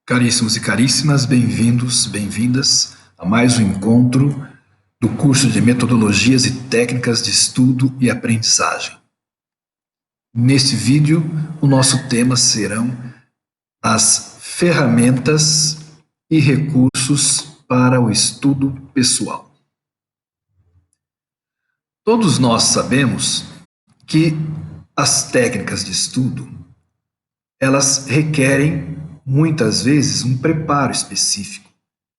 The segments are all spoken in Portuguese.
Caríssimos e caríssimas, bem-vindos, bem-vindas a mais um encontro do curso de Metodologias e Técnicas de Estudo e Aprendizagem. Neste vídeo, o nosso tema serão as ferramentas e recursos para o estudo pessoal. Todos nós sabemos que as técnicas de estudo, elas requerem muitas vezes um preparo específico,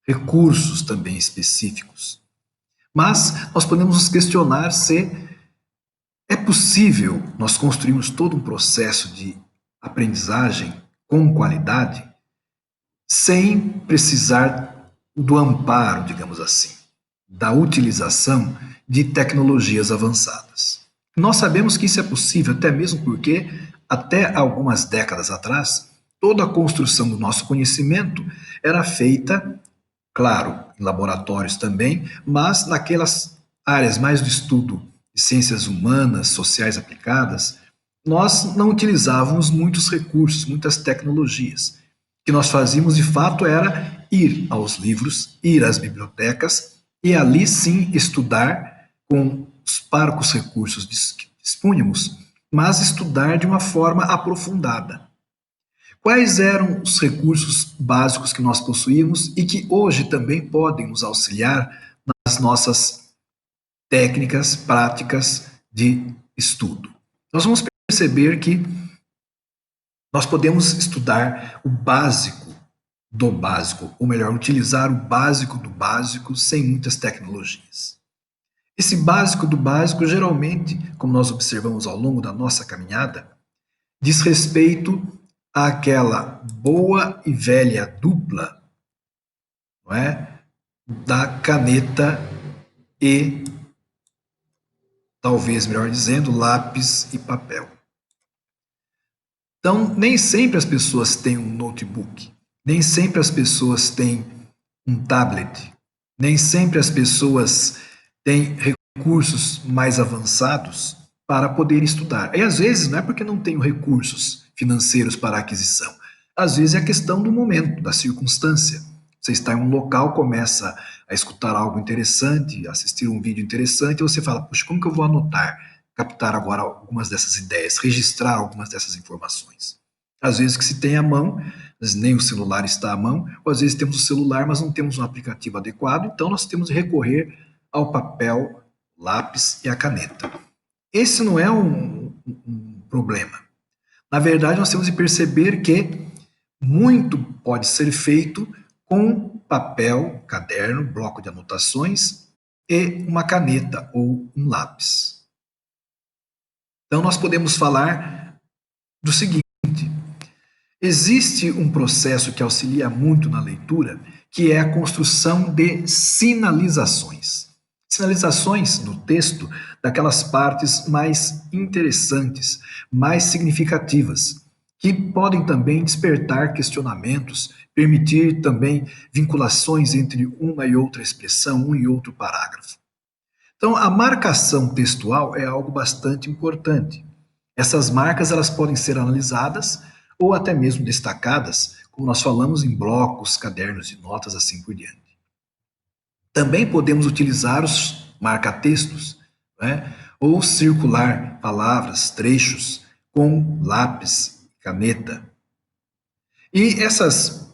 recursos também específicos. Mas nós podemos nos questionar se é possível nós construirmos todo um processo de aprendizagem com qualidade sem precisar do amparo, digamos assim, da utilização de tecnologias avançadas. Nós sabemos que isso é possível, até mesmo porque, até algumas décadas atrás, toda a construção do nosso conhecimento era feita, claro, em laboratórios também, mas naquelas áreas mais do estudo de ciências humanas, sociais aplicadas, nós não utilizávamos muitos recursos, muitas tecnologias. O que nós fazíamos, de fato, era ir aos livros, ir às bibliotecas e ali sim estudar com os parcos recursos que dispunhamos, mas estudar de uma forma aprofundada. Quais eram os recursos básicos que nós possuímos e que hoje também podem nos auxiliar nas nossas técnicas, práticas de estudo? Nós vamos perceber que nós podemos estudar o básico do básico, ou melhor, utilizar o básico do básico sem muitas tecnologias. Esse básico do básico, geralmente, como nós observamos ao longo da nossa caminhada, diz respeito àquela boa e velha dupla, não é? Da caneta e, talvez melhor dizendo, lápis e papel. Então, nem sempre as pessoas têm um notebook, nem sempre as pessoas têm um tablet, nem sempre as pessoas têm recursos mais avançados para poder estudar. E às vezes não é porque não tenho recursos financeiros para a aquisição, às vezes é a questão do momento, da circunstância. Você está em um local, começa a escutar algo interessante, assistir um vídeo interessante, e você fala, puxa, como que eu vou anotar, captar agora algumas dessas ideias, registrar algumas dessas informações? Às vezes que se tem à mão, mas nem o celular está à mão, ou às vezes temos o celular, mas não temos um aplicativo adequado, então nós temos de recorrer ao papel, lápis e a caneta. Esse não é um problema. Na verdade, nós temos de perceber que muito pode ser feito com papel, caderno, bloco de anotações e uma caneta ou um lápis. Então, nós podemos falar do seguinte: existe um processo que auxilia muito na leitura, que é a construção de sinalizações. Sinalizações no texto daquelas partes mais interessantes, mais significativas, que podem também despertar questionamentos, permitir também vinculações entre uma e outra expressão, um e outro parágrafo. Então, a marcação textual é algo bastante importante. Essas marcas elas podem ser analisadas ou até mesmo destacadas, como nós falamos, em blocos, cadernos de notas, assim por diante. Também podemos utilizar os marca-textos, né? Ou circular palavras, trechos, com lápis, caneta. E essas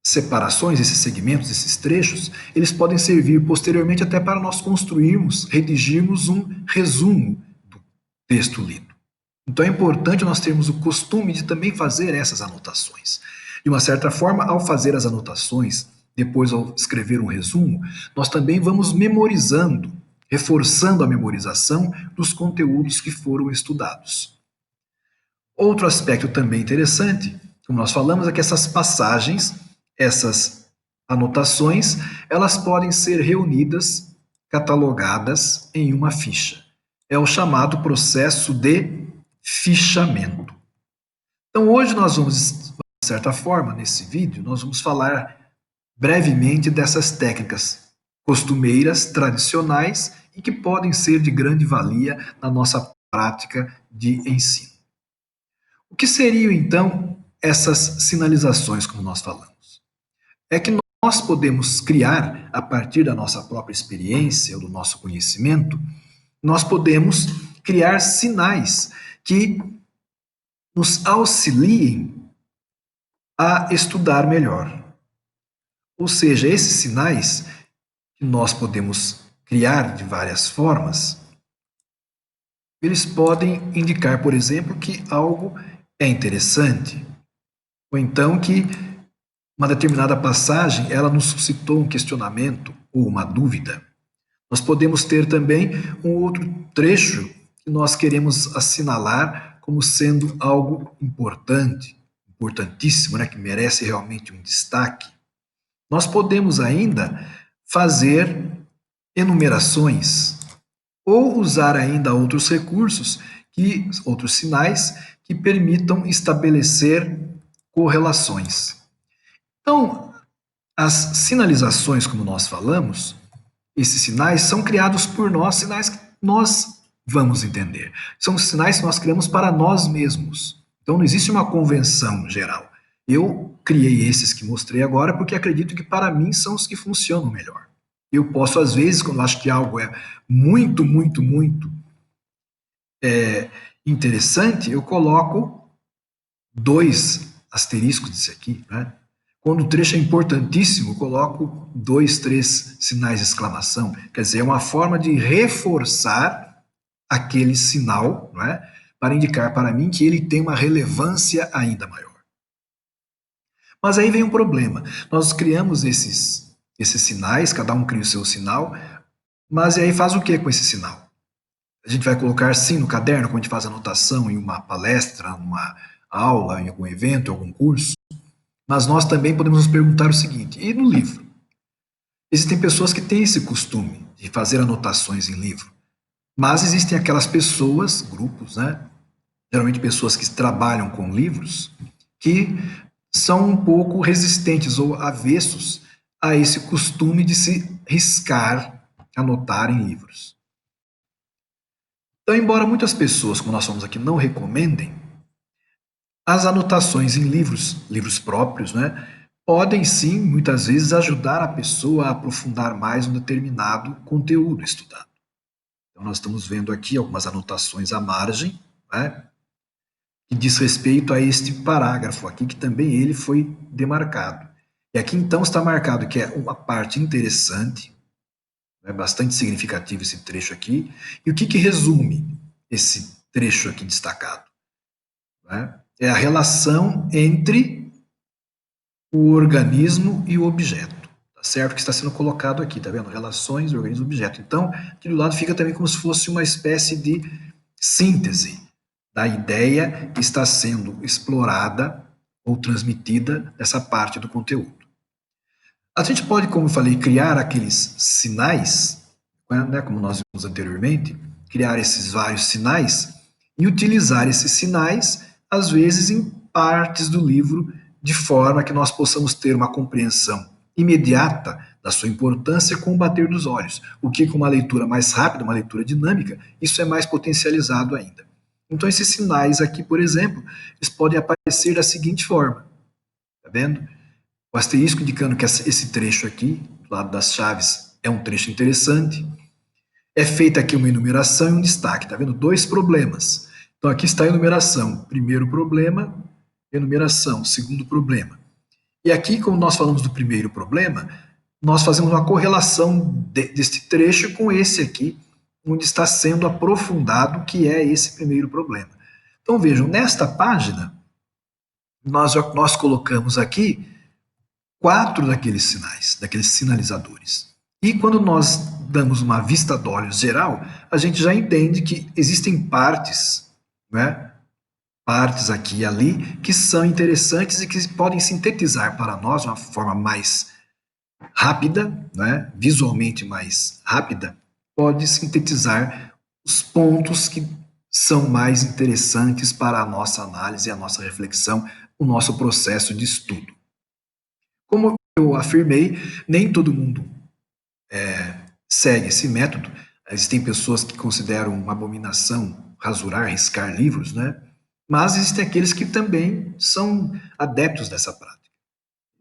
separações, esses segmentos, esses trechos, eles podem servir posteriormente até para nós construirmos, redigirmos um resumo do texto lido. Então é importante nós termos o costume de também fazer essas anotações. De uma certa forma, ao fazer as anotações, depois ao escrever um resumo, nós também vamos memorizando, reforçando a memorização dos conteúdos que foram estudados. Outro aspecto também interessante, como nós falamos, é que essas passagens, essas anotações, elas podem ser reunidas, catalogadas em uma ficha. É o chamado processo de fichamento. Então hoje nós vamos, de certa forma, nesse vídeo, nós vamos falar brevemente dessas técnicas costumeiras, tradicionais e que podem ser de grande valia na nossa prática de ensino. O que seriam, então, essas sinalizações, como nós falamos? É que nós podemos criar, a partir da nossa própria experiência ou do nosso conhecimento, nós podemos criar sinais que nos auxiliem a estudar melhor. Ou seja, esses sinais que nós podemos criar de várias formas, eles podem indicar, por exemplo, que algo é interessante, ou então que uma determinada passagem ela nos suscitou um questionamento ou uma dúvida. Nós podemos ter também um outro trecho que nós queremos assinalar como sendo algo importante, importantíssimo, né, que merece realmente um destaque. Nós podemos ainda fazer enumerações ou usar ainda outros recursos, outros sinais que permitam estabelecer correlações. Então, as sinalizações, como nós falamos, esses sinais são criados por nós, sinais que nós vamos entender. São sinais que nós criamos para nós mesmos. Então não existe uma convenção geral. Eu criei esses que mostrei agora porque acredito que para mim são os que funcionam melhor. Eu posso, às vezes, quando acho que algo é muito, muito, muito interessante, eu coloco 2 asteriscos disso aqui, né? Quando o trecho é importantíssimo, eu coloco 2, 3 sinais de exclamação. Quer dizer, é uma forma de reforçar aquele sinal, não é? Para indicar para mim que ele tem uma relevância ainda maior. Mas aí vem um problema. Nós criamos esses sinais, cada um cria o seu sinal, mas e aí faz o que com esse sinal? A gente vai colocar sim no caderno, quando a gente faz anotação em uma palestra, numa aula, em algum evento, em algum curso. Mas nós também podemos nos perguntar o seguinte: e no livro? Existem pessoas que têm esse costume de fazer anotações em livro, mas existem aquelas pessoas, grupos, né? Geralmente pessoas que trabalham com livros, que são um pouco resistentes ou avessos a esse costume de se riscar, anotar em livros. Então, embora muitas pessoas, como nós falamos aqui, não recomendem, as anotações em livros próprios, né, podem sim, muitas vezes, ajudar a pessoa a aprofundar mais um determinado conteúdo estudado. Então, nós estamos vendo aqui algumas anotações à margem, né, que diz respeito a este parágrafo aqui, que também ele foi demarcado. E aqui, então, está marcado que é uma parte interessante, é bastante significativo esse trecho aqui. E o que resume esse trecho aqui destacado? Né? É a relação entre o organismo e o objeto. Tá certo? Que está sendo colocado aqui, tá vendo? Relações, organismo e objeto. Então, aqui do lado fica também como se fosse uma espécie de síntese da ideia que está sendo explorada ou transmitida nessa parte do conteúdo. A gente pode, como eu falei, criar aqueles sinais, né, como nós vimos anteriormente, criar esses vários sinais e utilizar esses sinais, às vezes, em partes do livro, de forma que nós possamos ter uma compreensão imediata da sua importância com o bater dos olhos. O que, com uma leitura mais rápida, uma leitura dinâmica, isso é mais potencializado ainda. Então, esses sinais aqui, por exemplo, eles podem aparecer da seguinte forma, tá vendo? O asterisco indicando que esse trecho aqui, do lado das chaves, é um trecho interessante. É feita aqui uma enumeração e um destaque, tá vendo? 2 problemas. Então aqui está a enumeração. Primeiro problema, enumeração. Segundo problema. E aqui, como nós falamos do primeiro problema, nós fazemos uma correlação deste trecho com esse aqui, onde está sendo aprofundado, que é esse primeiro problema. Então vejam, nesta página, nós colocamos aqui 4 daqueles sinais, daqueles sinalizadores. E quando nós damos uma vista de olhos geral, a gente já entende que existem partes, né, partes aqui e ali, que são interessantes e que podem sintetizar para nós de uma forma mais rápida, né, visualmente mais rápida, pode sintetizar os pontos que são mais interessantes para a nossa análise, a nossa reflexão, o nosso processo de estudo. Como eu afirmei, nem todo mundo segue esse método. Existem pessoas que consideram uma abominação rasurar, riscar livros, né? Mas existem aqueles que também são adeptos dessa prática.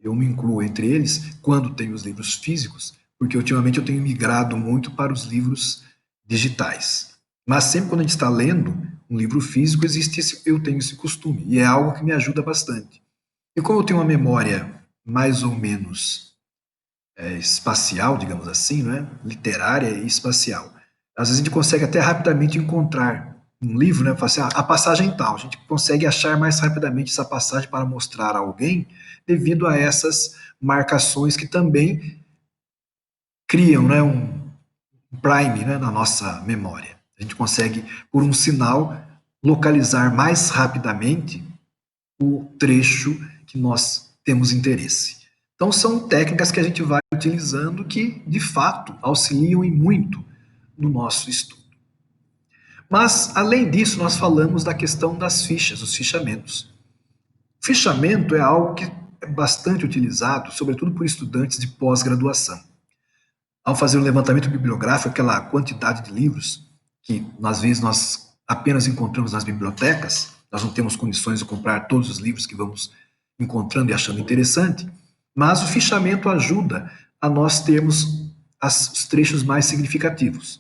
Eu me incluo entre eles quando tenho os livros físicos, porque ultimamente eu tenho migrado muito para os livros digitais. Mas sempre quando a gente está lendo um livro físico, eu tenho esse costume, e é algo que me ajuda bastante. E como eu tenho uma memória mais ou menos espacial, digamos assim, né? Literária e espacial. Às vezes a gente consegue até rapidamente encontrar um livro, né? Fala assim, a passagem tal. A gente consegue achar mais rapidamente essa passagem para mostrar a alguém devido a essas marcações que também criam, né? Um prime, né? Na nossa memória. A gente consegue, por um sinal, localizar mais rapidamente o trecho que nós temos interesse. Então, são técnicas que a gente vai utilizando que, de fato, auxiliam e muito no nosso estudo. Mas, além disso, nós falamos da questão das fichas, os fichamentos. Fichamento é algo que é bastante utilizado, sobretudo por estudantes de pós-graduação. Ao fazer um levantamento bibliográfico, aquela quantidade de livros que, às vezes, nós apenas encontramos nas bibliotecas, nós não temos condições de comprar todos os livros que vamos encontrando e achando interessante, mas o fichamento ajuda a nós termos os trechos mais significativos.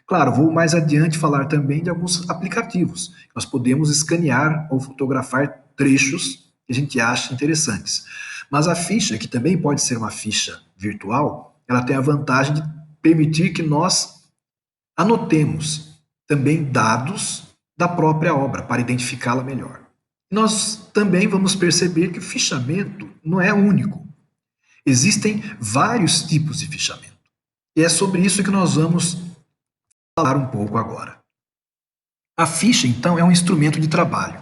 Claro, vou mais adiante falar também de alguns aplicativos. Nós podemos escanear ou fotografar trechos que a gente acha interessantes. Mas a ficha, que também pode ser uma ficha virtual, ela tem a vantagem de permitir que nós anotemos também dados da própria obra para identificá-la melhor. Nós também vamos perceber que o fichamento não é único. Existem vários tipos de fichamento. E é sobre isso que nós vamos falar um pouco agora. A ficha, então, é um instrumento de trabalho.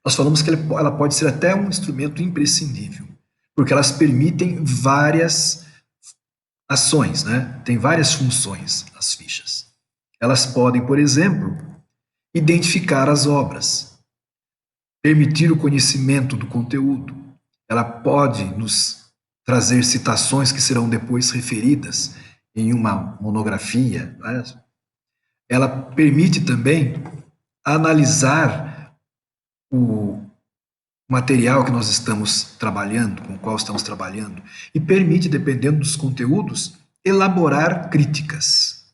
Nós falamos que ela pode ser até um instrumento imprescindível, porque elas permitem várias ações, né? Tem várias funções as fichas. Elas podem, por exemplo, identificar as obras, permitir o conhecimento do conteúdo. Ela pode nos trazer citações que serão depois referidas em uma monografia, né? Ela permite também analisar o material que nós estamos trabalhando, com o qual estamos trabalhando, e permite, dependendo dos conteúdos, elaborar críticas.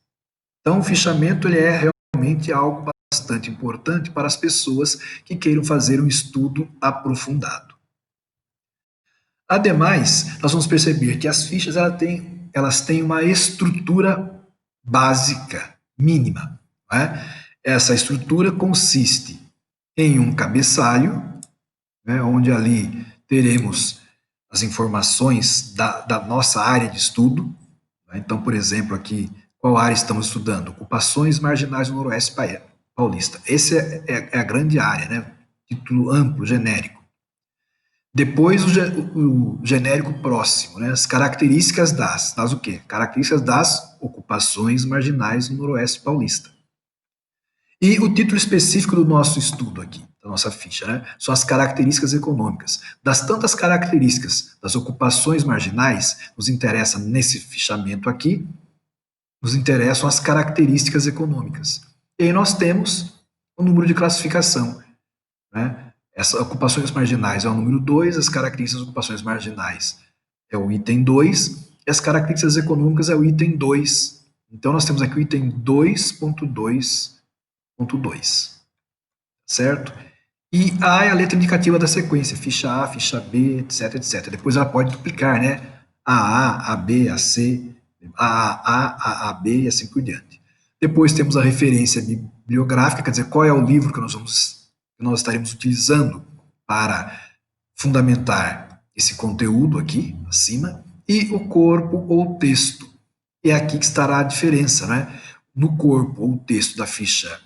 Então, o fichamento ele é realmente algo bastante importante para as pessoas que queiram fazer um estudo aprofundado. Ademais, nós vamos perceber que as fichas elas têm uma estrutura básica, mínima. Não é? Essa estrutura consiste em um cabeçalho, né, onde ali teremos as informações da nossa área de estudo. Né? Então, por exemplo, aqui, qual área estamos estudando? Ocupações marginais do Noroeste Paulista. Essa é a grande área, né? Título amplo, genérico. Depois o genérico próximo, né? As características das o quê? Características das ocupações marginais do Noroeste Paulista. E o título específico do nosso estudo aqui, da nossa ficha, né? São as características econômicas. Das tantas características das ocupações marginais, nos interessa nesse fichamento aqui, nos interessam as características econômicas. E aí nós temos o número de classificação, né? Essas ocupações marginais é o número 2, as características das ocupações marginais é o item 2, e as características econômicas é o item 2. Então nós temos aqui o item 2.2.2, certo? E A é a letra indicativa da sequência, ficha A, ficha B, etc, etc. Depois ela pode duplicar, né? A, AB, AC, A, B e assim por diante. Depois temos a referência bibliográfica, quer dizer, qual é o livro que nós estaremos utilizando para fundamentar esse conteúdo aqui, acima, e o corpo ou texto. É aqui que estará a diferença, né? No corpo ou texto da ficha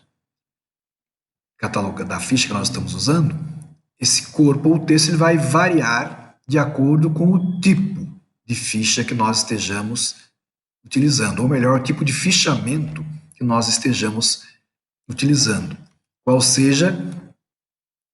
da ficha que nós estamos usando, esse corpo ou texto ele vai variar de acordo com o tipo de ficha que nós estejamos utilizando, ou melhor, o tipo de fichamento que nós estejamos utilizando. Qual seja,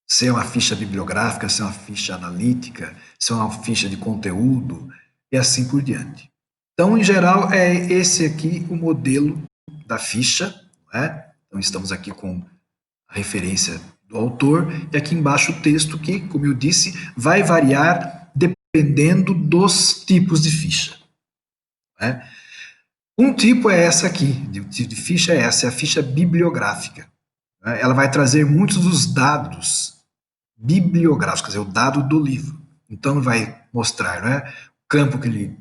se é uma ficha bibliográfica, se é uma ficha analítica, se é uma ficha de conteúdo, e assim por diante. Então, em geral, é esse aqui o modelo da ficha, né? Então, estamos aqui com a referência do autor, e aqui embaixo o texto que, como eu disse, vai variar dependendo dos tipos de ficha. Né? Um tipo é essa aqui, de ficha é essa, é a ficha bibliográfica. Né? Ela vai trazer muitos dos dados bibliográficos, quer dizer, o dado do livro. Então vai mostrar, né, o campo que ele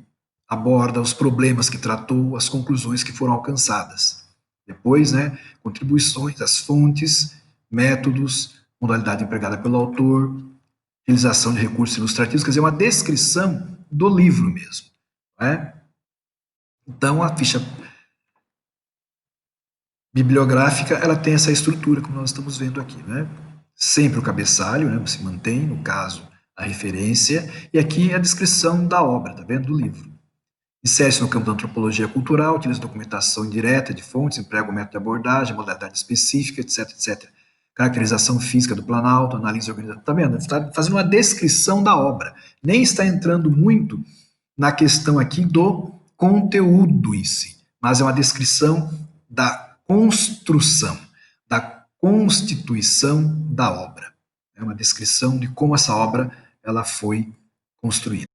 aborda, os problemas que tratou, as conclusões que foram alcançadas. Depois, né, contribuições, as fontes, métodos, modalidade empregada pelo autor, utilização de recursos ilustrativos, quer dizer, uma descrição do livro mesmo. Né? Então, a ficha bibliográfica, ela tem essa estrutura, como nós estamos vendo aqui, né? Sempre o cabeçalho, né, se mantém, no caso, a referência, e aqui a descrição da obra, tá vendo, do livro. Insere-se no campo da antropologia cultural, utiliza documentação indireta de fontes, emprega o método de abordagem, modalidade específica, etc, etc. Caracterização física do Planalto, analisa a organização. Tá vendo? Está fazendo uma descrição da obra. Nem está entrando muito na questão aqui do conteúdo em si, mas é uma descrição da construção, da constituição da obra. É uma descrição de como essa obra ela foi construída.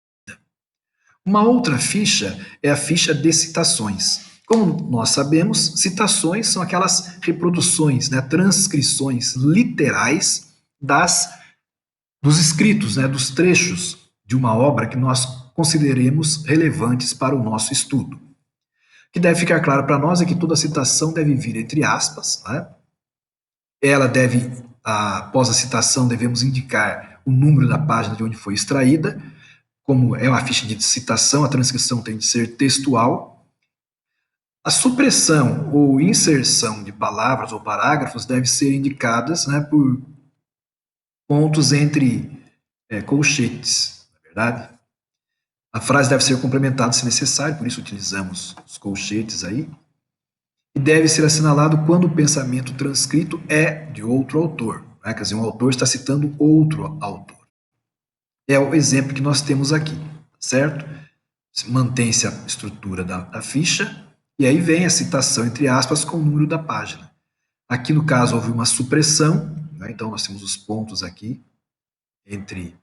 Uma outra ficha é a ficha de citações. Como nós sabemos, citações são aquelas reproduções, né, transcrições literais dos escritos, né, dos trechos de uma obra que nós consideremos relevantes para o nosso estudo. O que deve ficar claro para nós é que toda citação deve vir entre aspas, né? Ela deve, após a citação, devemos indicar o número da página de onde foi extraída. Como é uma ficha de citação, a transcrição tem de ser textual. A supressão ou inserção de palavras ou parágrafos deve ser indicadas, né, por pontos entre colchetes, não é verdade? A frase deve ser complementada se necessário, por isso utilizamos os colchetes aí. E deve ser assinalado quando o pensamento transcrito é de outro autor, né? Quer dizer, um autor está citando outro autor. É o exemplo que nós temos aqui, certo? Mantém-se a estrutura da ficha, e aí vem a citação, entre aspas, com o número da página. Aqui, no caso, houve uma supressão, né? Então nós temos os pontos aqui, entre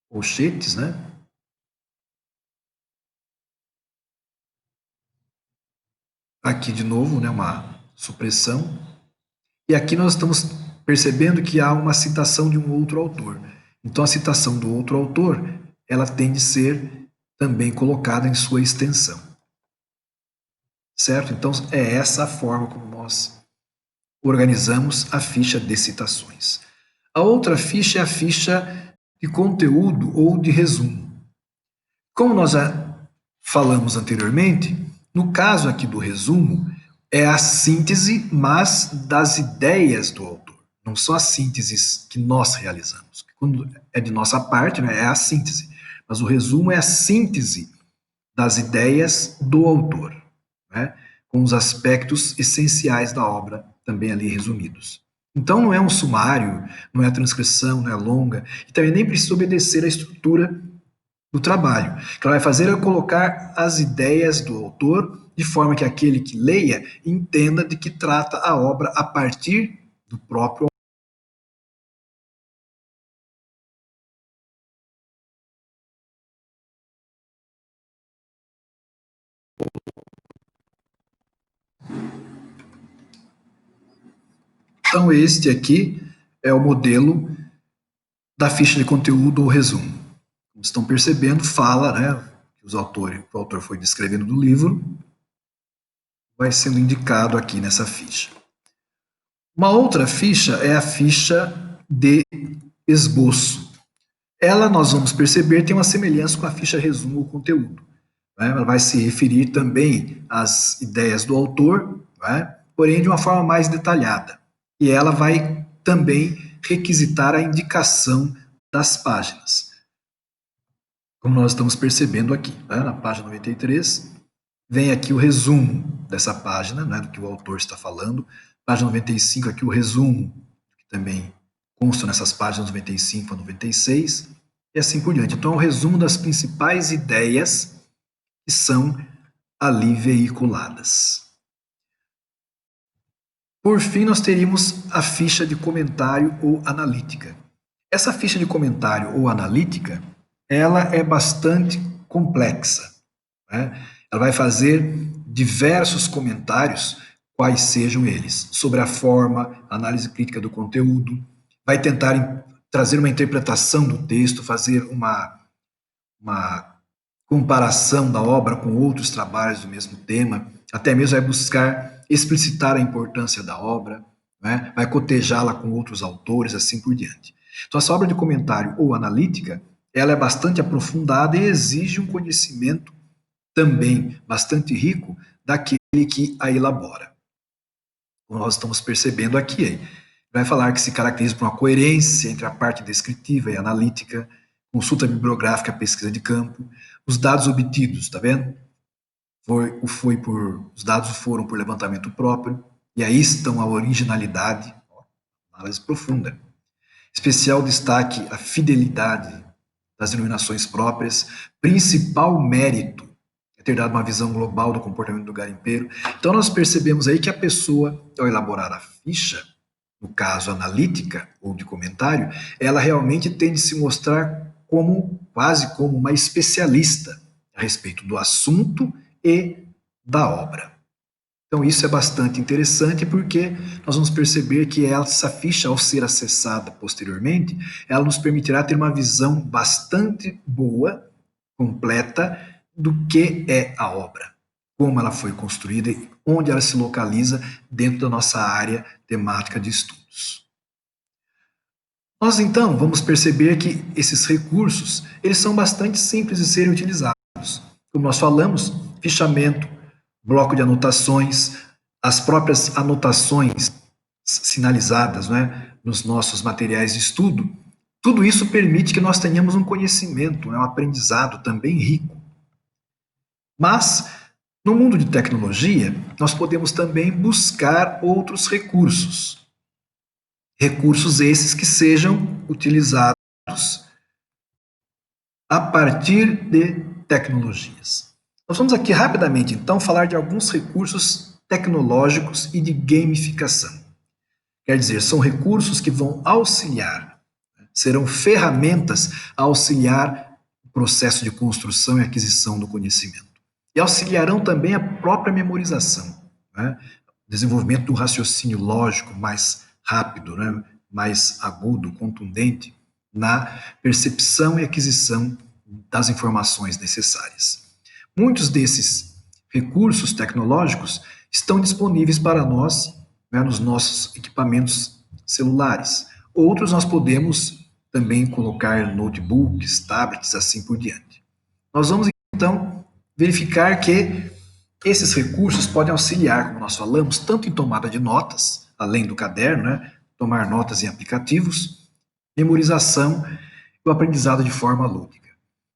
colchetes, né? Aqui, de novo, né, uma supressão. E aqui nós estamos percebendo que há uma citação de um outro autor. Então, a citação do outro autor, ela tem de ser também colocada em sua extensão. Certo? Então, é essa a forma como nós organizamos a ficha de citações. A outra ficha é a ficha de conteúdo ou de resumo. Como nós já falamos anteriormente, no caso aqui do resumo, é a síntese, mas das ideias do autor. Não são as sínteses que nós realizamos. Quando é de nossa parte, né, é a síntese. Mas o resumo é a síntese das ideias do autor, né, com os aspectos essenciais da obra também ali resumidos. Então não é um sumário, não é a transcrição, não é longa, e também nem precisa obedecer à estrutura do trabalho. O que ela vai fazer é colocar as ideias do autor de forma que aquele que leia entenda de que trata a obra a partir do próprio autor. Então este aqui é o modelo da ficha de conteúdo ou resumo. Como estão percebendo, fala, né, que o autor foi descrevendo do livro, vai sendo indicado aqui nessa ficha. Uma outra ficha é a ficha de esboço. Ela, nós vamos perceber, tem uma semelhança com a ficha resumo ou conteúdo. Né? Ela vai se referir também às ideias do autor, né? Porém de uma forma mais detalhada. E ela vai também requisitar a indicação das páginas. Como nós estamos percebendo aqui, né? Na página 93, vem aqui o resumo dessa página, né, do que o autor está falando. Página 95, aqui o resumo, que também consta nessas páginas 95 a 96, e assim por diante. Então, é o resumo das principais ideias que são ali veiculadas. Por fim, nós teríamos a ficha de comentário ou analítica. Essa ficha de comentário ou analítica, ela é bastante complexa, né? Ela vai fazer diversos comentários, quais sejam eles, sobre a forma, análise crítica do conteúdo, vai tentar trazer uma interpretação do texto, fazer uma comparação da obra com outros trabalhos do mesmo tema, até mesmo vai buscar explicitar a importância da obra, né? Vai cotejá-la com outros autores, assim por diante. Então, essa obra de comentário ou analítica, ela é bastante aprofundada e exige um conhecimento também bastante rico daquele que a elabora. Como nós estamos percebendo aqui, vai falar que se caracteriza por uma coerência entre a parte descritiva e analítica, consulta bibliográfica, pesquisa de campo, os dados obtidos, tá vendo? Os dados foram por levantamento próprio, e aí estão a originalidade, análise profunda. Especial destaque a fidelidade das denominações próprias, principal mérito é ter dado uma visão global do comportamento do garimpeiro. Então nós percebemos aí que a pessoa, ao elaborar a ficha, no caso analítica ou de comentário, ela realmente tem de se mostrar como quase como uma especialista a respeito do assunto e da obra. Então isso é bastante interessante porque nós vamos perceber que essa ficha, ao ser acessada posteriormente, ela nos permitirá ter uma visão bastante boa, completa, do que é a obra, como ela foi construída e onde ela se localiza dentro da nossa área temática de estudos. Nós então vamos perceber que esses recursos, eles são bastante simples de serem utilizados. Como nós falamos, fichamento, bloco de anotações, as próprias anotações sinalizadas, né, nos nossos materiais de estudo, tudo isso permite que nós tenhamos um conhecimento, um aprendizado também rico. Mas, no mundo de tecnologia, nós podemos também buscar outros recursos. Recursos esses que sejam utilizados a partir de tecnologias. Nós vamos aqui rapidamente, então, falar de alguns recursos tecnológicos e de gamificação. Quer dizer, são recursos que vão auxiliar, serão ferramentas a auxiliar o processo de construção e aquisição do conhecimento. E auxiliarão também a própria memorização, né? Desenvolvimento do raciocínio lógico mais rápido, né? Mais agudo, contundente, na percepção e aquisição das informações necessárias. Muitos desses recursos tecnológicos estão disponíveis para nós, né, nos nossos equipamentos celulares. Outros nós podemos também colocar notebooks, tablets, assim por diante. Nós vamos então verificar que esses recursos podem auxiliar, como nós falamos, tanto em tomada de notas, além do caderno, né, tomar notas em aplicativos, memorização e o aprendizado de forma lúdica.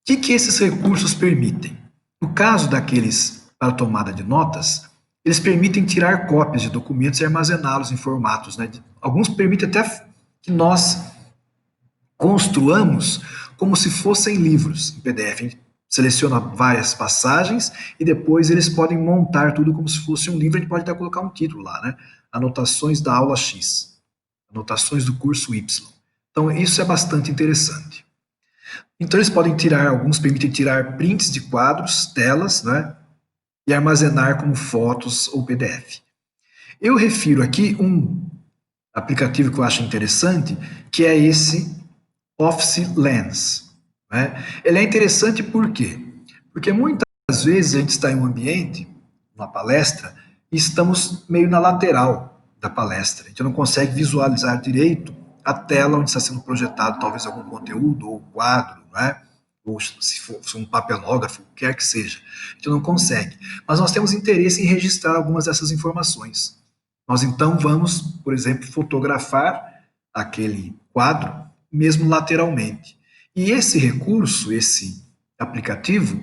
O que esses recursos permitem? No caso daqueles para tomada de notas, eles permitem tirar cópias de documentos e armazená-los em formatos, né? Alguns permitem até que nós construamos como se fossem livros em PDF. A gente seleciona várias passagens e depois eles podem montar tudo como se fosse um livro. A gente pode até colocar um título lá, né? Anotações da aula X, anotações do curso Y. Então isso é bastante interessante. Então eles podem tirar, alguns permitem tirar prints de quadros, telas, né? E armazenar como fotos ou PDF. Eu refiro aqui um aplicativo que eu acho interessante, que é esse Office Lens, né? Ele é interessante por quê? Porque muitas vezes a gente está em um ambiente, uma palestra, e estamos meio na lateral da palestra. A gente não consegue visualizar direito a tela onde está sendo projetado talvez algum conteúdo ou quadro, né? Ou se for um papelógrafo, o que quer que seja. A gente não consegue. Mas nós temos interesse em registrar algumas dessas informações. Nós então vamos, por exemplo, fotografar aquele quadro, mesmo lateralmente. E esse recurso, esse aplicativo,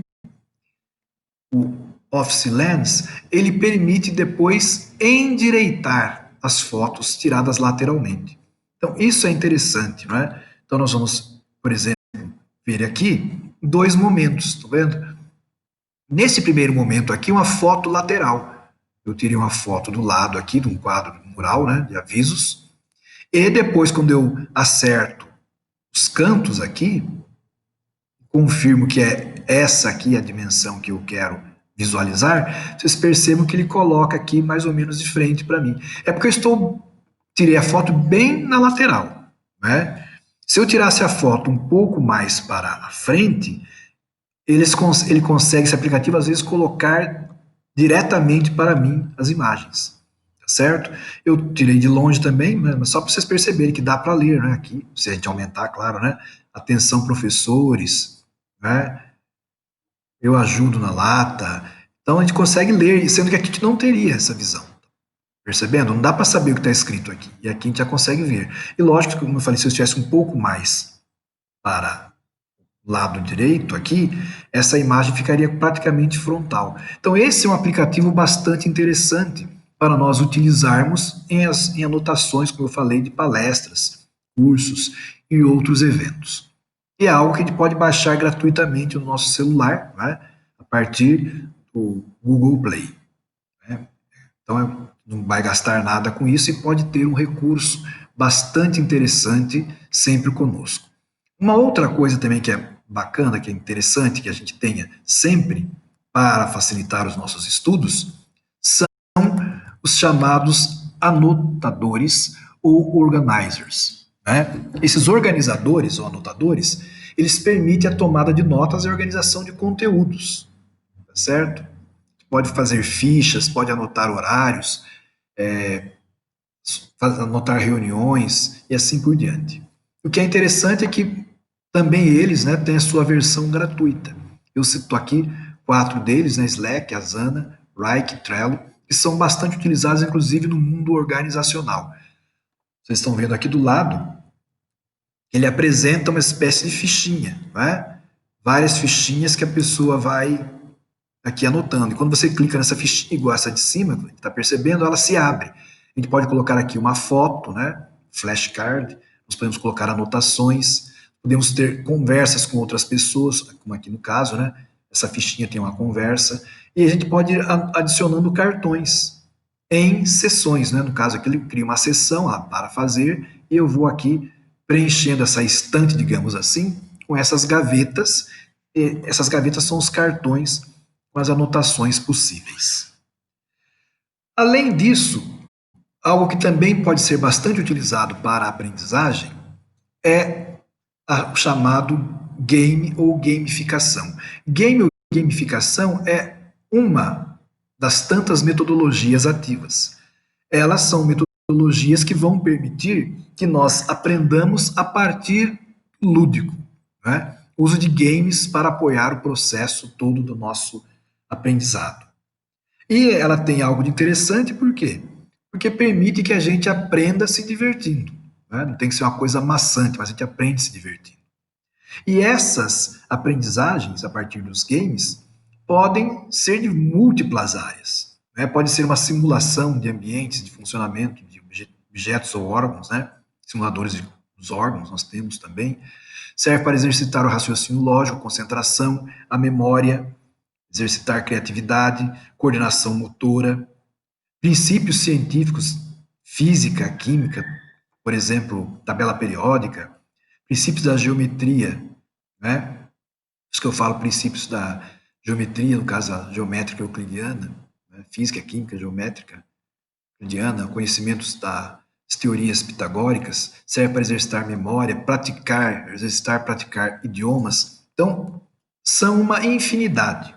o Office Lens, ele permite depois endireitar as fotos tiradas lateralmente. Então, isso é interessante, não é? Então, nós vamos, por exemplo, ver aqui dois momentos, tá vendo? Nesse primeiro momento aqui, uma foto lateral. Eu tirei uma foto do lado aqui de um quadro mural, né, de avisos, e depois, quando eu acerto os cantos aqui, confirmo que é essa aqui a dimensão que eu quero visualizar, vocês percebam que ele coloca aqui mais ou menos de frente para mim. É porque tirei a foto bem na lateral, né? Se eu tirasse a foto um pouco mais para a frente, ele consegue, esse aplicativo, às vezes, colocar diretamente para mim as imagens, tá certo? Eu tirei de longe também, né, mas só para vocês perceberem que dá para ler, né? Aqui, se a gente aumentar, claro, né? Atenção, professores, né? Eu ajudo na lata. Então a gente consegue ler, sendo que aqui a gente não teria essa visão. Percebendo? Não dá para saber o que está escrito aqui. E aqui a gente já consegue ver. E lógico que, como eu falei, se eu estivesse um pouco mais para o lado direito aqui, essa imagem ficaria praticamente frontal. Então esse é um aplicativo bastante interessante para nós utilizarmos em anotações, como eu falei, de palestras, cursos e outros eventos. E é algo que a gente pode baixar gratuitamente no nosso celular, né, a partir do Google Play. Né? Então, não vai gastar nada com isso e pode ter um recurso bastante interessante sempre conosco. Uma outra coisa também que é bacana, que é interessante que a gente tenha sempre para facilitar os nossos estudos, são os chamados anotadores ou organizers. Né? Esses organizadores ou anotadores, eles permitem a tomada de notas e a organização de conteúdos, tá certo? Pode fazer fichas, pode anotar horários, anotar reuniões e assim por diante. O que é interessante é que também eles, né, têm a sua versão gratuita. Eu cito aqui 4 deles, né, Slack, Asana, Wrike, Trello, que são bastante utilizados, inclusive, no mundo organizacional. Vocês estão vendo aqui do lado, ele apresenta uma espécie de fichinha, né? Várias fichinhas que a pessoa vai aqui anotando. E quando você clica nessa fichinha, igual essa de cima, está percebendo, ela se abre. A gente pode colocar aqui uma foto, né? Flashcard, nós podemos colocar anotações, podemos ter conversas com outras pessoas, como aqui no caso, né? Essa fichinha tem uma conversa, e a gente pode ir adicionando cartões em sessões, né? No caso aqui, ele cria uma sessão para fazer, e eu vou aqui preenchendo essa estante, digamos assim, com essas gavetas, e essas gavetas são os cartões com as anotações possíveis. Além disso, algo que também pode ser bastante utilizado para a aprendizagem é o chamado game ou gamificação. Game ou gamificação é uma das tantas metodologias ativas. Elas são metodologias que vão permitir que nós aprendamos a partir lúdico, né? Uso de games para apoiar o processo todo do nosso aprendizado. E ela tem algo de interessante, por quê? Porque permite que a gente aprenda se divertindo. Né? Não tem que ser uma coisa maçante, mas a gente aprende se divertindo. E essas aprendizagens, a partir dos games, podem ser de múltiplas áreas. Né? Pode ser uma simulação de ambientes de funcionamento de objetos ou órgãos, né? Simuladores dos órgãos nós temos também. Serve para exercitar o raciocínio lógico, a concentração, a memória, exercitar criatividade, coordenação motora, princípios científicos, física, química, por exemplo, tabela periódica, princípios da geometria, né? Isso que eu falo, princípios da geometria, no caso a geométrica euclidiana, né? Física, química, geométrica euclidiana, conhecimentos das teorias pitagóricas, serve para exercitar memória, praticar idiomas. Então, são uma infinidade.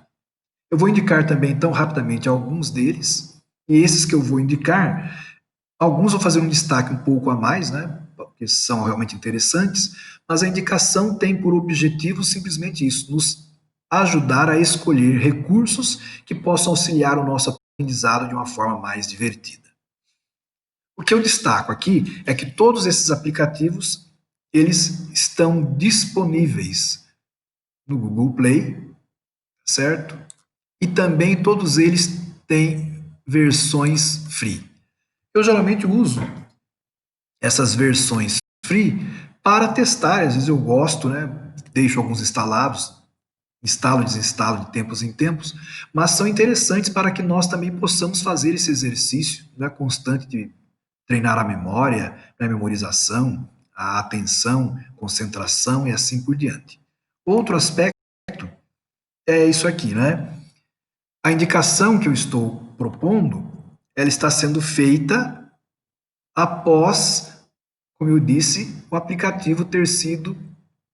Eu vou indicar também, então, rapidamente alguns deles, e esses que eu vou indicar, alguns vou fazer um destaque um pouco a mais, né, porque são realmente interessantes, mas a indicação tem por objetivo simplesmente isso, nos ajudar a escolher recursos que possam auxiliar o nosso aprendizado de uma forma mais divertida. O que eu destaco aqui é que todos esses aplicativos, eles estão disponíveis no Google Play, certo? E também todos eles têm versões free. Eu geralmente uso essas versões free para testar, às vezes eu gosto, né? Deixo alguns instalados instalo e desinstalo de tempos em tempos, mas são interessantes para que nós também possamos fazer esse exercício, né, constante de treinar a memória, a memorização, a atenção, concentração e assim por diante. Outro aspecto é isso aqui, né? A indicação que eu estou propondo, ela está sendo feita após, como eu disse, o aplicativo ter sido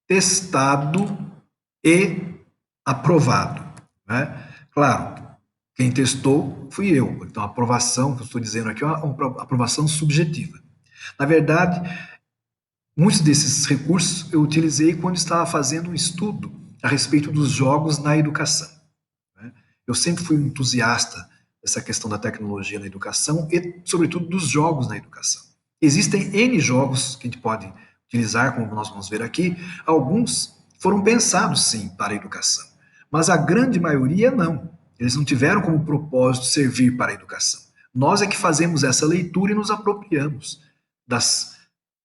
testado e aprovado, né? Claro, quem testou fui eu. Então, a aprovação que eu estou dizendo aqui é uma aprovação subjetiva. Na verdade, muitos desses recursos eu utilizei quando estava fazendo um estudo a respeito dos jogos na educação, né? Eu sempre fui um entusiasta dessa questão da tecnologia na educação e, sobretudo, dos jogos na educação. Existem N jogos que a gente pode utilizar, como nós vamos ver aqui. Alguns foram pensados, sim, para a educação, mas a grande maioria não. Eles não tiveram como propósito servir para a educação. Nós é que fazemos essa leitura e nos apropriamos das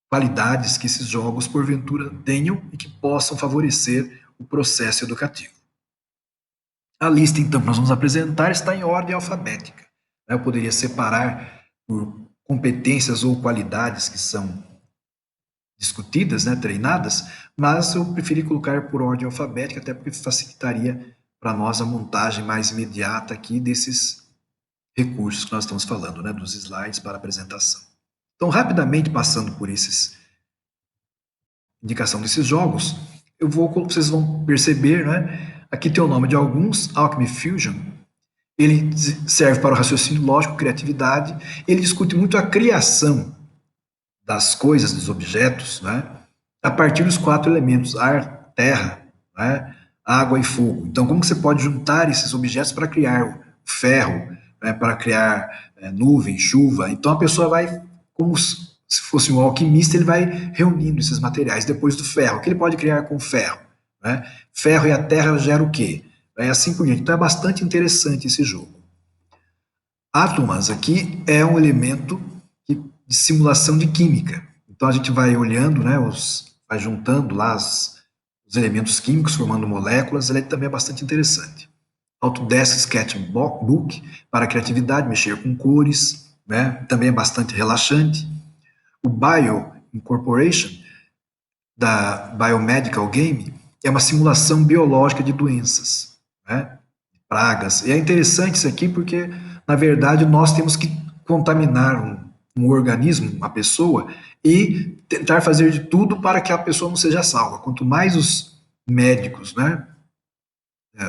qualidades que esses jogos, porventura, tenham e que possam favorecer o processo educativo. A lista, então, que nós vamos apresentar está em ordem alfabética. Eu poderia separar por competências ou qualidades que são discutidas, né, treinadas, mas eu preferi colocar por ordem alfabética, até porque facilitaria para nós a montagem mais imediata aqui desses recursos que nós estamos falando, né, dos slides para apresentação. Então, rapidamente passando por esses indicação desses jogos, vocês vão perceber, né? Aqui tem o nome de alguns, Alchemy Fusion. Ele serve para o raciocínio lógico, criatividade. Ele discute muito a criação das coisas, dos objetos, né? A partir dos 4 elementos: ar, terra, né? Água e fogo. Então, como que você pode juntar esses objetos para criar o ferro, né? Para criar nuvem, chuva? Então, a pessoa vai, como se fosse um alquimista, ele vai reunindo esses materiais. Depois do ferro, o que ele pode criar com ferro, né? Ferro e a terra geram o quê? É assim por diante. Então, é bastante interessante esse jogo. Átomas aqui é um elemento de simulação de química. Então a gente vai olhando, né, vai juntando lá os elementos químicos, formando moléculas. Ele também é bastante interessante. Autodesk Sketchbook para criatividade, mexer com cores, né, também é bastante relaxante. O Bio Incorporation da Biomedical Game é uma simulação biológica de doenças, né, pragas. E é interessante isso aqui porque, na verdade, nós temos que contaminar um organismo, uma pessoa, e tentar fazer de tudo para que a pessoa não seja salva. Quanto mais os médicos, né,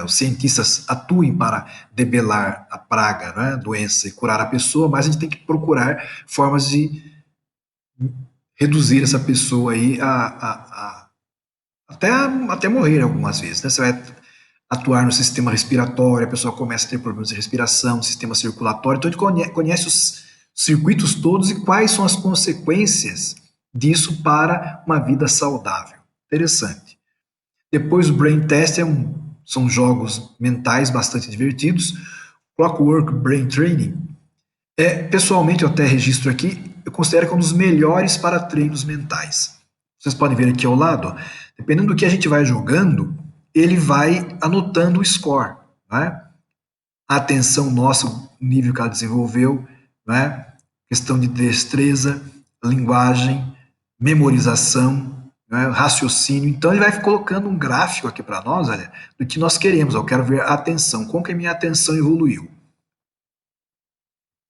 os cientistas atuem para debelar a praga, né, a doença e curar a pessoa, mais a gente tem que procurar formas de reduzir essa pessoa aí até morrer algumas vezes, né? Você vai atuar no sistema respiratório, a pessoa começa a ter problemas de respiração, sistema circulatório, então a gente conhece os circuitos todos e quais são as consequências disso para uma vida saudável. Interessante. Depois o Brain Test são jogos mentais bastante divertidos. Clockwork Brain Training. Pessoalmente, eu até registro aqui, eu considero que é um dos melhores para treinos mentais. Vocês podem ver aqui ao lado, ó, dependendo do que a gente vai jogando, ele vai anotando o score, né? A atenção nossa, o nível que ela desenvolveu, né? Questão de destreza, linguagem, memorização, né? Raciocínio. Então ele vai colocando um gráfico aqui para nós, olha, do que nós queremos. Eu quero ver a atenção, como que a minha atenção evoluiu.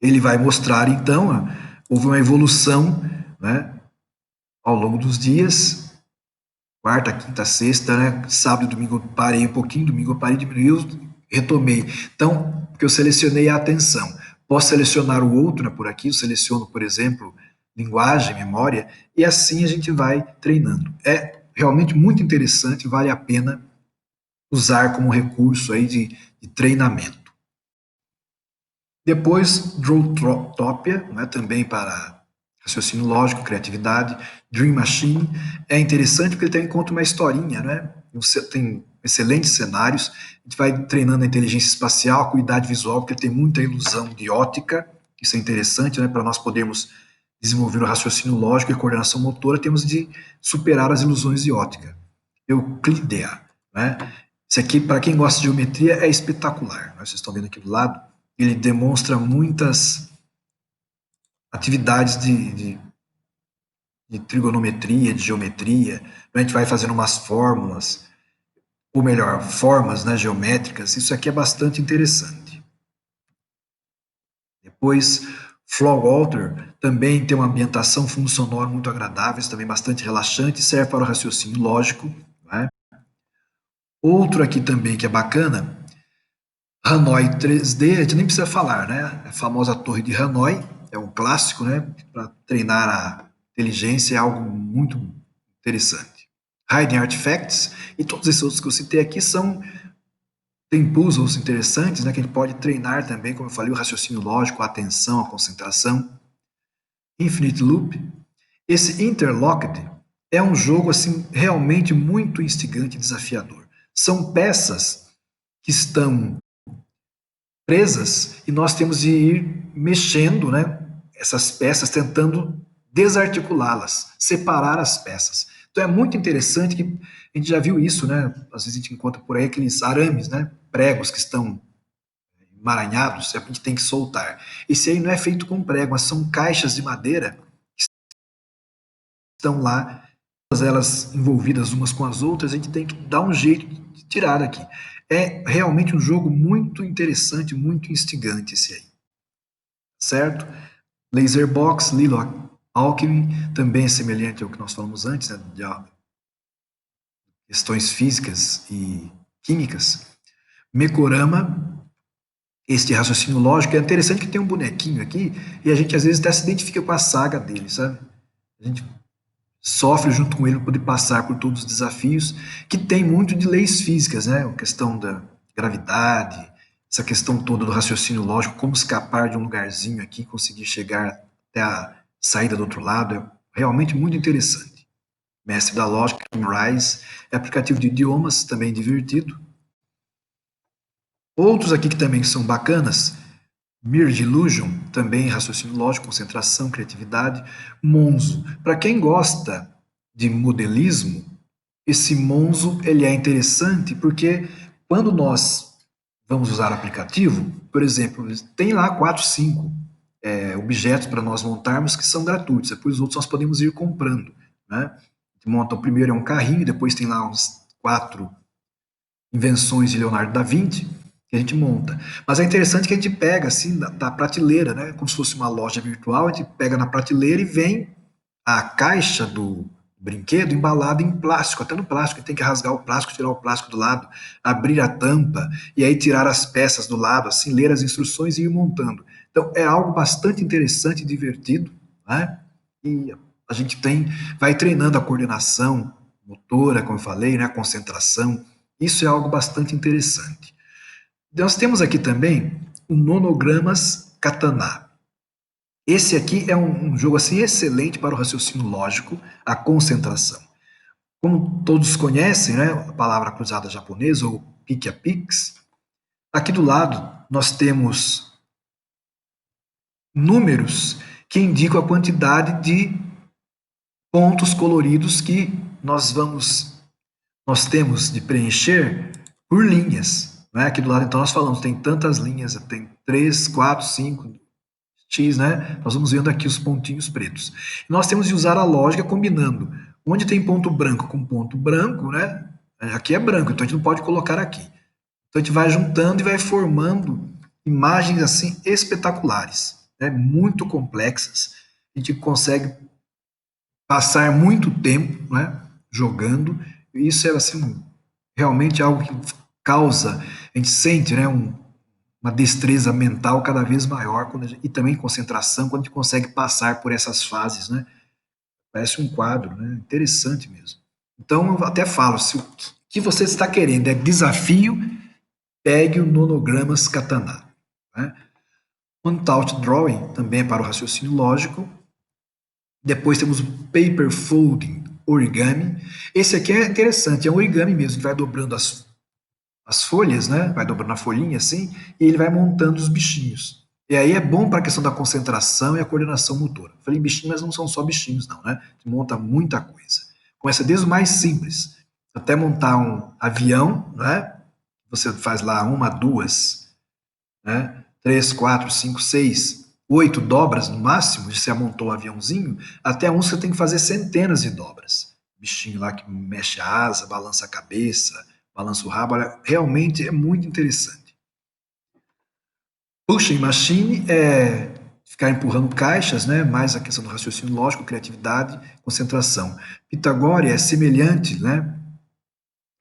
Ele vai mostrar, então, houve uma evolução, né, ao longo dos dias, quarta, quinta, sexta, né, sábado e domingo eu parei um pouquinho, domingo eu parei, diminuiu, retomei. Então, porque eu selecionei a atenção. Posso selecionar o outro, né, por aqui, eu seleciono, por exemplo, linguagem, memória, e assim a gente vai treinando. É realmente muito interessante, vale a pena usar como recurso aí de treinamento. Depois, Drawtopia, né, também para raciocínio lógico, criatividade. Dream Machine é interessante porque ele também conta uma historinha, né? Tem excelentes cenários. A gente vai treinando a inteligência espacial, a acuidade visual, porque tem muita ilusão de ótica. Isso é interessante, né? Para nós podermos desenvolver o raciocínio lógico e a coordenação motora, temos de superar as ilusões de ótica. Euclidea, né? Esse aqui, para quem gosta de geometria, é espetacular. Vocês estão vendo aqui do lado. Ele demonstra muitas atividades de trigonometria, de geometria. A gente vai fazendo umas fórmulas, ou melhor, formas, né, geométricas. Isso aqui é bastante interessante. Depois, Flow Walter também tem uma ambientação fundo sonoro muito agradável, também bastante relaxante, serve para o raciocínio lógico. Né? Outro aqui também que é bacana, Hanoi 3D, a gente nem precisa falar, né? A famosa Torre de Hanoi, é um clássico, né? Para treinar a inteligência é algo muito interessante. Hidden Artifacts e todos esses outros que eu citei aqui tem puzzles interessantes, né? Que a gente pode treinar também, como eu falei, o raciocínio lógico, a atenção, a concentração. Infinite Loop. Esse Interlocked é um jogo assim realmente muito instigante e desafiador. São peças que estão presas e nós temos de ir mexendo, né, essas peças, tentando desarticulá-las, separar as peças. Então é muito interessante que a gente já viu isso, né? Às vezes a gente encontra por aí aqueles arames, né? Pregos que estão emaranhados, a gente tem que soltar. Esse aí não é feito com prego, mas são caixas de madeira que estão lá, todas elas envolvidas umas com as outras, a gente tem que dar um jeito de tirar daqui. É realmente um jogo muito interessante, muito instigante esse aí, certo? Laserbox, Lilo Alchemy, também é semelhante ao que nós falamos antes, né, de questões físicas e químicas. Mekorama, este raciocínio lógico, é interessante que tem um bonequinho aqui e a gente às vezes até se identifica com a saga dele, sabe? A gente sofre junto com ele para poder passar por todos os desafios, que tem muito de leis físicas, né? A questão da gravidade, essa questão toda do raciocínio lógico, como escapar de um lugarzinho aqui, conseguir chegar até a saída do outro lado, é realmente muito interessante. Mestre da Lógica, Rise, é aplicativo de idiomas, também divertido. Outros aqui que também são bacanas, Mirror Illusion, também raciocínio lógico, concentração, criatividade. Monzo, para quem gosta de modelismo, esse Monzo ele é interessante porque quando nós vamos usar o aplicativo, por exemplo, tem lá 4, 5 objetos para nós montarmos que são gratuitos, depois os outros nós podemos ir comprando. Né? A gente monta o primeiro é um carrinho, depois tem lá uns 4 invenções de Leonardo da Vinci, que a gente monta. Mas é interessante que a gente pega assim da prateleira, né? Como se fosse uma loja virtual, a gente pega na prateleira e vem a caixa do brinquedo embalada em plástico, até no plástico, tem que rasgar o plástico, tirar o plástico do lado, abrir a tampa e aí tirar as peças do lado, assim, ler as instruções e ir montando. Então é algo bastante interessante e divertido, né? E a gente vai treinando a coordenação motora, como eu falei, né? A concentração. Isso é algo bastante interessante. Nós temos aqui também o Nonogramas Katana. Esse aqui é um jogo assim excelente para o raciocínio lógico, a concentração. Como todos conhecem, né, a palavra cruzada japonesa, ou Pik-a-Pix, aqui do lado nós temos números que indicam a quantidade de pontos coloridos que nós temos de preencher por linhas. Né? Aqui do lado, então, nós falamos, tem tantas linhas, tem 3, 4, 5, X, né? Nós vamos vendo aqui os pontinhos pretos. Nós temos de usar a lógica combinando. Onde tem ponto branco com ponto branco, né? Aqui é branco, então a gente não pode colocar aqui. Então a gente vai juntando e vai formando imagens assim espetaculares, né? Muito complexas. A gente consegue passar muito tempo, né? Jogando. E isso é assim realmente algo que causa, a gente sente, né? Uma destreza mental cada vez maior e também concentração quando a gente consegue passar por essas fases, né? Parece um quadro, né? Interessante mesmo. Então, eu até falo, se o que você está querendo é desafio, pegue o Nonogramas Katana. Né? Unthought Drawing, também é para o raciocínio lógico. Depois temos o Paper Folding Origami. Esse aqui é interessante, é um origami mesmo, que vai dobrando as folhas, né? Vai dobrando a folhinha assim, e ele vai montando os bichinhos. E aí é bom para a questão da concentração e a coordenação motora. Falei bichinho, mas não são só bichinhos, não, né? A gente monta muita coisa. Começa desde o mais simples, até montar um avião, né? Você faz lá uma, duas, né? 3, 4, 5, 6, 8 dobras no máximo, você amontou um aviãozinho, até um você tem que fazer centenas de dobras. Bichinho lá que mexe a asa, balança a cabeça, balança o rabo, olha, realmente é muito interessante. Pushing machine é ficar empurrando caixas, né? Mais a questão do raciocínio lógico, criatividade, concentração. Pitagória é semelhante, né,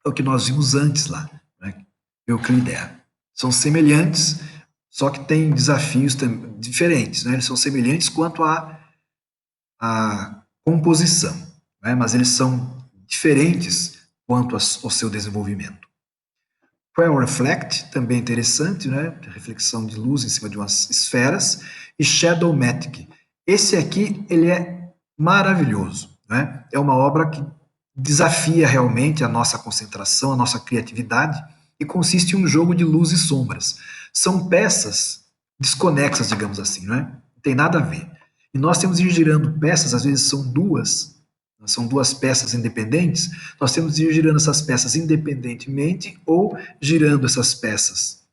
ao que nós vimos antes lá, né? Euclideia. São semelhantes, só que tem desafios diferentes, né? Eles são semelhantes quanto à composição, né? Mas eles são diferentes quanto ao seu desenvolvimento. Quell Reflect, também interessante, né? Reflexão de luz em cima de umas esferas. E Shadowmatic. Esse aqui, ele é maravilhoso, né? É uma obra que desafia realmente a nossa concentração, a nossa criatividade, e consiste em um jogo de luz e sombras. São peças desconexas, digamos assim, né? Não tem nada a ver. E nós temos de ir girando peças, às vezes são duas peças independentes, nós temos de ir girando essas peças independentemente ou girando essas peças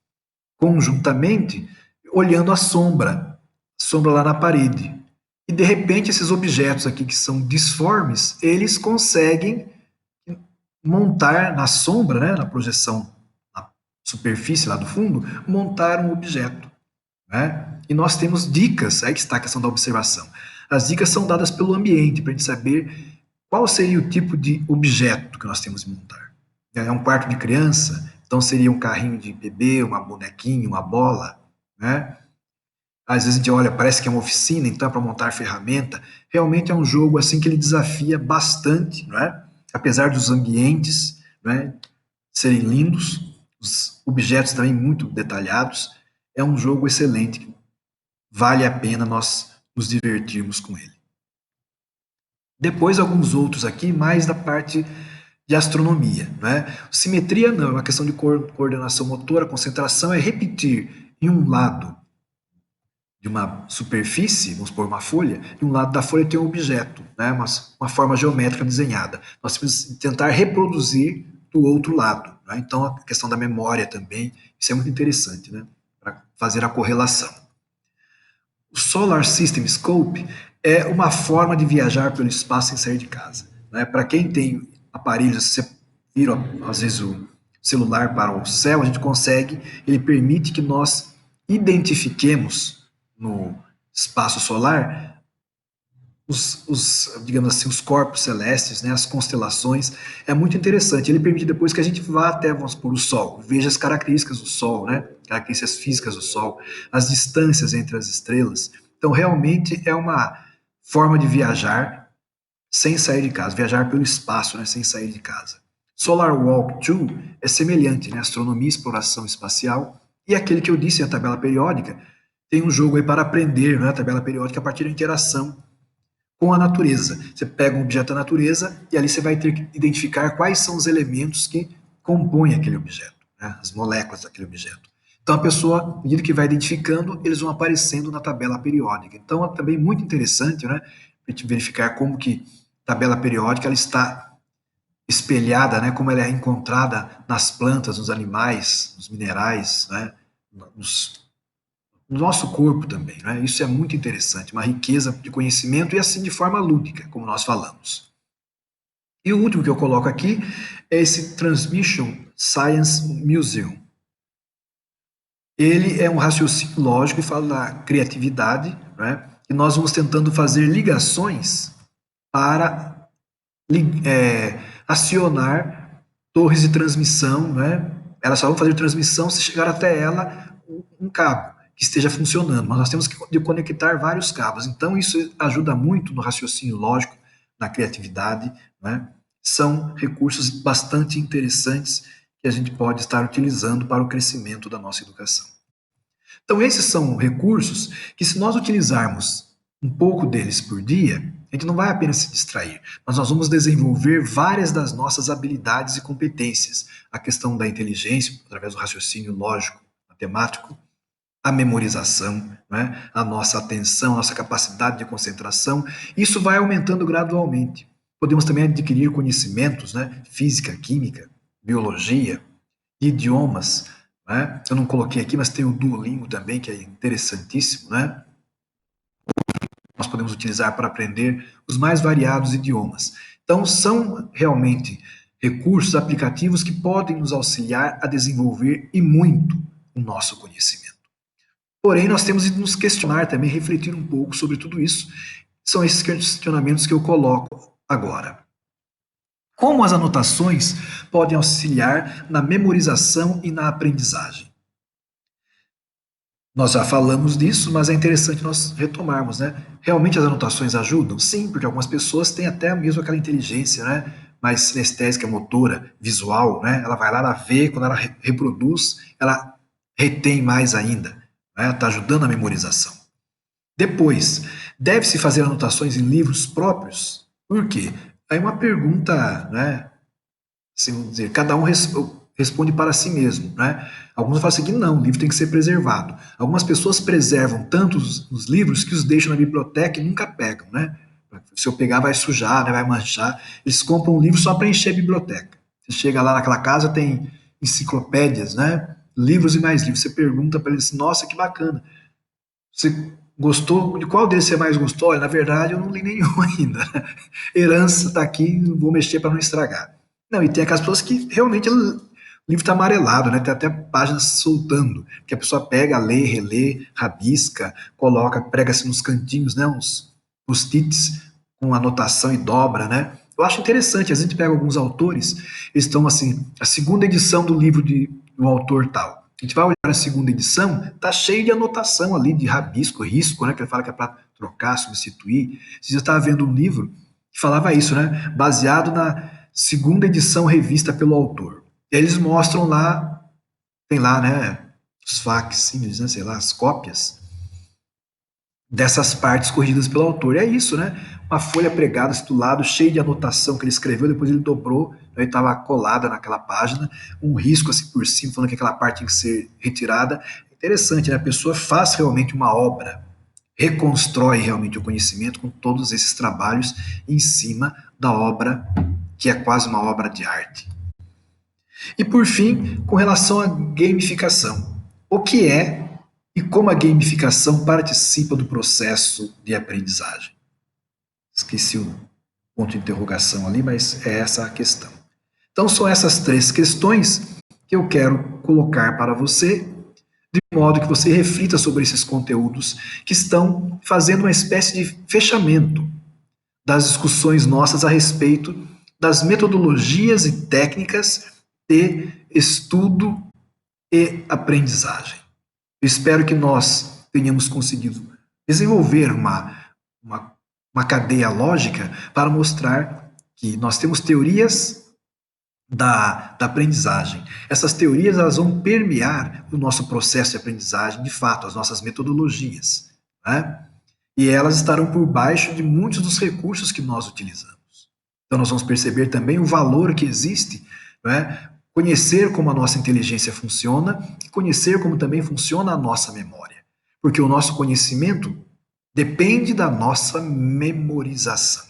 conjuntamente, olhando a sombra lá na parede. E de repente esses objetos aqui que são disformes, eles conseguem montar na sombra, né, na projeção, na superfície lá do fundo, montar um objeto, né? E nós temos dicas, aí que está a questão da observação. As dicas são dadas pelo ambiente, para a gente saber qual seria o tipo de objeto que nós temos de montar. É um quarto de criança, então seria um carrinho de bebê, uma bonequinha, uma bola, né? Às vezes a gente olha, parece que é uma oficina, então é para montar ferramenta. Realmente é um jogo assim que ele desafia bastante, não é? Apesar dos ambientes, né, serem lindos, os objetos também muito detalhados, é um jogo excelente, vale a pena nós nos divertirmos com ele. Depois alguns outros aqui, mais da parte de astronomia, né? Simetria não, é uma questão de coordenação motora, concentração, é repetir em um lado de uma superfície, vamos supor uma folha, e um lado da folha tem um objeto, né? Uma forma geométrica desenhada. Nós temos que tentar reproduzir do outro lado, né? Então a questão da memória também, isso é muito interessante, né? Para fazer a correlação. O Solar System Scope é uma forma de viajar pelo espaço sem sair de casa, né? Para quem tem aparelhos, você vira às vezes o celular para o céu, a gente consegue, ele permite que nós identifiquemos no espaço solar digamos assim, os corpos celestes, né, as constelações, é muito interessante. Ele permite depois que a gente vá até, vamos supor, o Sol, veja as características do Sol, né, características físicas do Sol, as distâncias entre as estrelas. Então, realmente é uma forma de viajar sem sair de casa, viajar pelo espaço, né, sem sair de casa. Solar Walk 2 é semelhante, né, astronomia e exploração espacial, e aquele que eu disse, a tabela periódica, tem um jogo aí para aprender, né, a tabela periódica a partir da interação com a natureza. Você pega um objeto da natureza e ali você vai ter que identificar quais são os elementos que compõem aquele objeto, né? As moléculas daquele objeto. Então a pessoa, à medida que vai identificando, eles vão aparecendo na tabela periódica. Então é também muito interessante, né, a gente verificar como que a tabela periódica ela está espelhada, né, como ela é encontrada nas plantas, nos animais, nos minerais, né, nos no nosso corpo também, né? Isso é muito interessante, uma riqueza de conhecimento e assim de forma lúdica, como nós falamos. E o último que eu coloco aqui é esse Transmission Science Museum. Ele é um raciocínio lógico e fala da criatividade, né? E nós vamos tentando fazer ligações para acionar torres de transmissão, né? Elas só vão fazer transmissão se chegar até ela um cabo que esteja funcionando, mas nós temos que conectar vários cabos. Então isso ajuda muito no raciocínio lógico, na criatividade, né? São recursos bastante interessantes que a gente pode estar utilizando para o crescimento da nossa educação. Então esses são recursos que se nós utilizarmos um pouco deles por dia, a gente não vai apenas se distrair, mas nós vamos desenvolver várias das nossas habilidades e competências. A questão da inteligência, através do raciocínio lógico, matemático, a memorização, né? A nossa atenção, a nossa capacidade de concentração, isso vai aumentando gradualmente. Podemos também adquirir conhecimentos, né? Física, química, biologia, de idiomas, né? Eu não coloquei aqui, mas tem o Duolingo também, que é interessantíssimo, né? Nós podemos utilizar para aprender os mais variados idiomas. Então, são realmente recursos, aplicativos que podem nos auxiliar a desenvolver e muito o nosso conhecimento. Porém, nós temos de nos questionar também, refletir um pouco sobre tudo isso. São esses questionamentos que eu coloco agora. Como as anotações podem auxiliar na memorização e na aprendizagem? Nós já falamos disso, mas é interessante nós retomarmos, né? Realmente as anotações ajudam? Sim, porque algumas pessoas têm até mesmo aquela inteligência, né? Mais sinestésica, motora, visual, né? Ela vai lá, ela vê, quando ela reproduz, ela retém mais ainda, né? Está ajudando a memorização. Depois, deve-se fazer anotações em livros próprios? Por quê? Aí uma pergunta, né? Assim, vamos dizer, cada um responde para si mesmo, né? Alguns falam assim que não, o livro tem que ser preservado. Algumas pessoas preservam tanto os livros que os deixam na biblioteca e nunca pegam, né? Se eu pegar vai sujar, né? Vai manchar. Eles compram um livro só para encher a biblioteca. Você chega lá naquela casa, tem enciclopédias, né? Livros e mais livros. Você pergunta para eles, nossa, que bacana. Você gostou? De qual deles você mais gostou? Olha, na verdade, eu não li nenhum ainda. Herança está aqui, vou mexer para não estragar. Não, e tem aquelas pessoas que realmente o livro está amarelado, né? Tem até páginas soltando, que a pessoa pega, lê, relê, rabisca, coloca, prega-se nos cantinhos, né? Uns post-its com anotação e dobra, né? Eu acho interessante, a gente pega alguns autores, eles estão assim, a segunda edição do livro do autor tal. A gente vai olhar a segunda edição, tá cheio de anotação ali, de rabisco, risco, né? Que ele fala que é para trocar, substituir. Você já estava vendo um livro que falava isso, né? Baseado na segunda edição revista pelo autor. E eles mostram lá, tem lá, né? Os facsímiles, né? Sei lá, as cópias dessas partes corrigidas pelo autor. E é isso, né? Uma folha pregada assim, do lado, cheia de anotação que ele escreveu, depois ele dobrou, aí estava colada naquela página, um risco assim por cima, falando que aquela parte tinha que ser retirada. Interessante, né? A pessoa faz realmente uma obra, reconstrói realmente o conhecimento com todos esses trabalhos em cima da obra, que é quase uma obra de arte. E por fim, com relação à gamificação. O que é e como a gamificação participa do processo de aprendizagem? Esqueci o ponto de interrogação ali, mas é essa a questão. Então, são essas três questões que eu quero colocar para você, de modo que você reflita sobre esses conteúdos que estão fazendo uma espécie de fechamento das discussões nossas a respeito das metodologias e técnicas de estudo e aprendizagem. Eu espero que nós tenhamos conseguido desenvolver uma, uma cadeia lógica para mostrar que nós temos teorias da aprendizagem. Essas teorias elas vão permear o nosso processo de aprendizagem, de fato, as nossas metodologias, né? E elas estarão por baixo de muitos dos recursos que nós utilizamos. Então, nós vamos perceber também o valor que existe, né? Conhecer como a nossa inteligência funciona e conhecer como também funciona a nossa memória. Porque o nosso conhecimento depende da nossa memorização.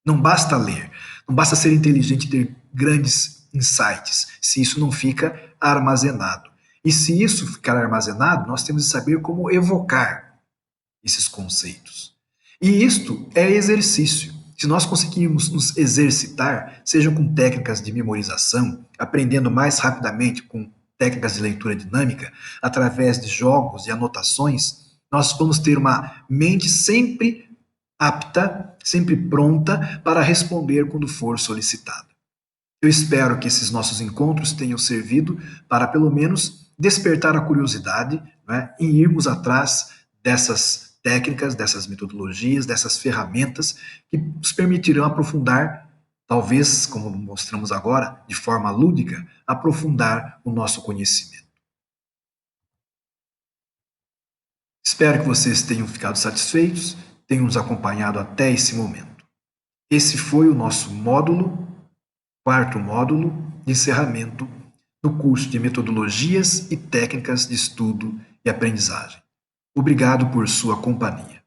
Não basta ler, não basta ser inteligente e ter grandes insights, se isso não fica armazenado. E se isso ficar armazenado, nós temos de saber como evocar esses conceitos. E isto é exercício. Se nós conseguirmos nos exercitar, seja com técnicas de memorização, aprendendo mais rapidamente com técnicas de leitura dinâmica, através de jogos e anotações, nós vamos ter uma mente sempre apta, sempre pronta para responder quando for solicitado. Eu espero que esses nossos encontros tenham servido para, pelo menos, despertar a curiosidade, né, em irmos atrás dessas técnicas, dessas metodologias, dessas ferramentas que nos permitirão aprofundar, talvez, como mostramos agora, de forma lúdica, aprofundar o nosso conhecimento. Espero que vocês tenham ficado satisfeitos, tenham nos acompanhado até esse momento. Esse foi o nosso módulo, quarto módulo de encerramento do curso de Metodologias e Técnicas de Estudo e Aprendizagem. Obrigado por sua companhia.